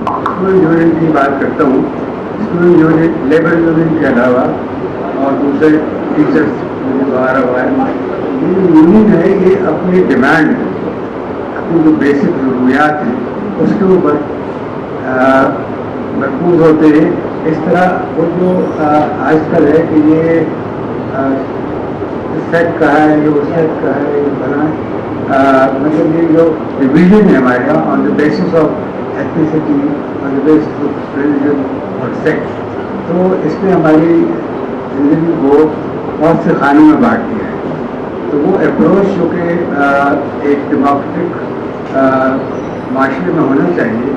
Student union کی بات کرتا ہوں. اسٹوڈنٹ یونین لیبر یونین کے علاوہ اور دوسرے ٹیچرس باہر ہوا ہے. یہ یونین ہے یہ اپنی ڈیمانڈ اپنی جو بیسک ضروریات ہیں اس کے اوپر مرکوز ہوتے ہیں. اس طرح وہ جو آج کل ہے کہ یہ سیٹ کا ہے یہ سیٹ کا ہے یہ بنا مطلب یہ جو ڈویژن ہے ہمارے یہاں on the basis of ethnicity on the basis of religion اور سیکس. تو اس نے ہماری زندگی کو بہت سے خانے میں بانٹ دیا ہے. تو وہ اپروچ جو کہ ایک ڈیموکریٹک معاشرے میں ہونا چاہیے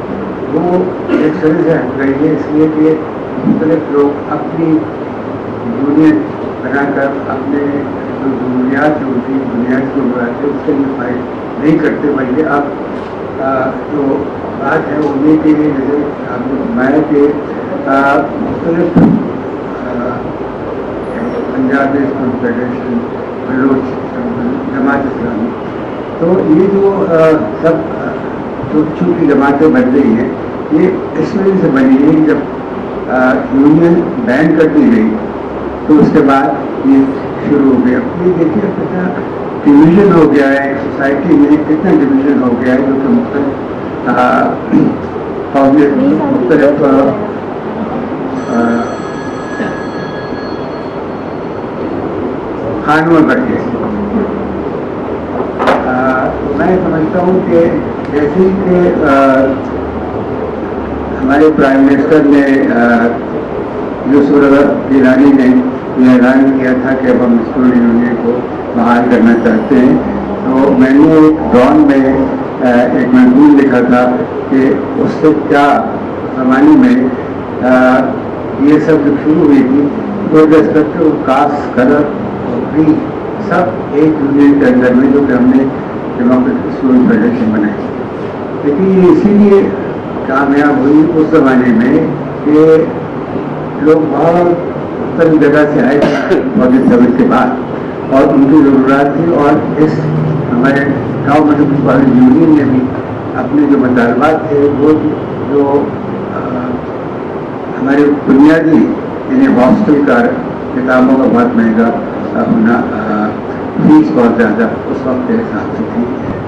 وہ ایک سرے سے ہٹ رہی ہے. اس لیے کہ مختلف لوگ اپنی یونین بنا کر اپنے جو ضروریات جو ہوتی ہیں بنیادی ضروریات ہے اس کے لیے فائد نہیں کرتے بلکہ اب جو بات ہے وہ یہ کہ جیسے آپ نے فرمایا کہ مختلف پنجاب اسکول فیڈریشن بلوچ جماعت اسلامی تو یہ جو سب چھوٹی چھوٹی جماعتیں بن رہی ہیں یہ اس وجہ سے بنی ہے. جب یونین بین کر دی گئی تو اس کے بعد یہ شروع ہو گیا. یہ دیکھیے کتنا ڈویژن ہو گیا ہے سوسائٹی میں, کتنا ڈویژن ہو گیا ہے جو کہ مختلف خانوں میں بٹ گئے. میں سمجھتا ہوں کہ جیسے ہی کہ ہمارے پرائم منسٹر نے یوسف گیلانی نے یہ اعلان کیا تھا کہ اب ہم اسٹوڈنٹ یونین کو بحال کرنا چاہتے ہیں, تو میں نے ایک ڈان میں ایک مضمون لکھا تھا کہ اس سے کیا زمانے میں یہ سب جب شروع ہوئی تھی تو ریسپیکٹو کاسٹ کلر اور بھی سب ایک یونین کے اندر میں جو کہ ہم نے ڈیموکریٹک اسٹوڈنٹ فیڈریشن بنائی. لیکن یہ اسی لیے کامیاب ہوئی اس زمانے میں کہ لوگ بہت مختلف جگہ سے آئے تھے 47 کے بعد اور ان کی ضروریات تھی. اور اس ہمارے گورنمنٹ کالج یونین نے بھی اپنے جو مطالبات تھے وہ جو ہمارے بنیادی یعنی ہاسٹل کا کتابوں کا بہت مہنگا ہونا, فیس بہت زیادہ اس وقت کے حساب سے تھی,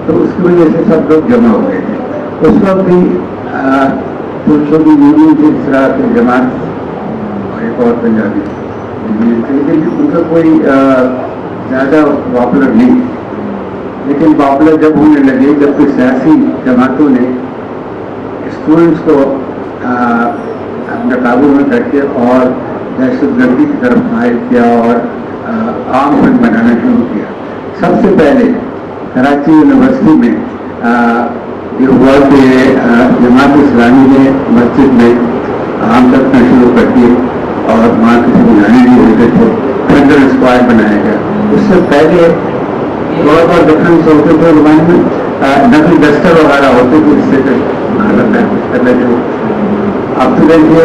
تو اس کی وجہ سے سب لوگ جمع ہو گئے تھے. اس وقت بھی چھوٹی یونین تھی اس طرح کی جماعت اور ایک اور پنجابی یونین تھی, لیکن ان کا کوئی زیادہ پاپولر نہیں. لیکن پاپولر جب ہونے لگے جب کہ سیاسی جماعتوں نے اسٹوڈنٹس کو اپنے قابو میں کر کے اور دہشت گردی کی طرف مائل کیا اور عام فنڈ بنانا شروع کیا. سب سے پہلے کراچی یونیورسٹی میں یہ ہوا کہ جماعت اسلامی نے مسجد میں عام رکھنا شروع کر دیے اور وہاں کسی کو جانے نہیں ہوتے تھے. تھنڈر اسکواڈ بنایا گیا. اس سے پہلے بہت بہت ڈفرینس ہوتے تھے زمانے میں نقلی دستر وغیرہ ہوتے تھے جس سے کر لیتے تھے. اب تو دیکھیے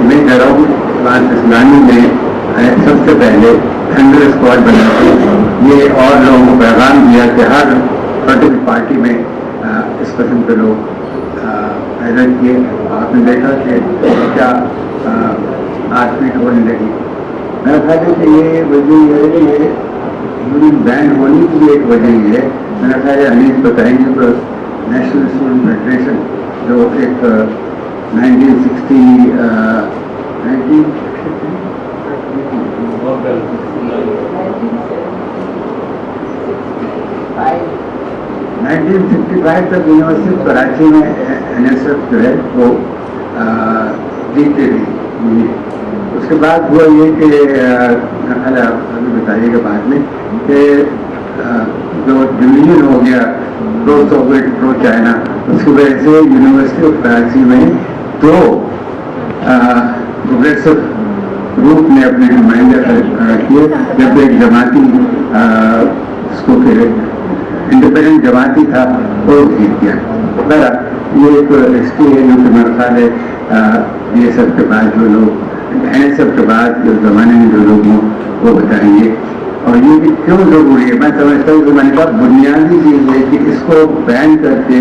میں کہہ رہا ہوں جماعت اسلامی نے سب سے پہلے تھنڈر اسکواڈ بنا کے یہ اور لوگوں کو پیغام دیا کہ ہر پولیٹیکل پارٹی میں اس قسم کے لوگ پیدا کیے. آپ نے دیکھا کہ کیا آج پیٹ ہونے لگی. میرا خیال ہے کہ یہ وجہ یہ ہے کہ یہ یونین بین ہونے کی ایک وجہ یہ ہے. میرا خیال ہے انیس بتائیں گے تو نیشنل اسٹوڈنٹ فیڈریشن جو ایک 1965 تک یونیورسٹی کراچی میں این ایس ایف جو ہے وہ جیتتے رہی. اس کے بعد ہوا یہ کہ ابھی بتائیے گا بعد میں کہ جو ڈویژن ہو گیا پرو سوویٹ پرو چائنا, اس کی وجہ سے یونیورسٹی آف کراچی میں دو پروگریسو گروپ نے اپنے نمائندے کھڑا کیے. جب ایک جماعتی اس کو کہ انڈیپینڈنٹ جماعتی تھا وہ جیت گیا. یہ ایک ہسٹری ہے جو کہ میرا خیال ہے بی ایس ایف کے بعد جو لوگ این ایس ایف کے بعد جو زمانے میں جو لوگ ہوں وہ بتائیں گے. اور یہ بھی کیوں ضروری ہے میں سمجھتا ہوں کہ میں نے کہا بنیادی چیز ہے کہ اس کو بین کر کے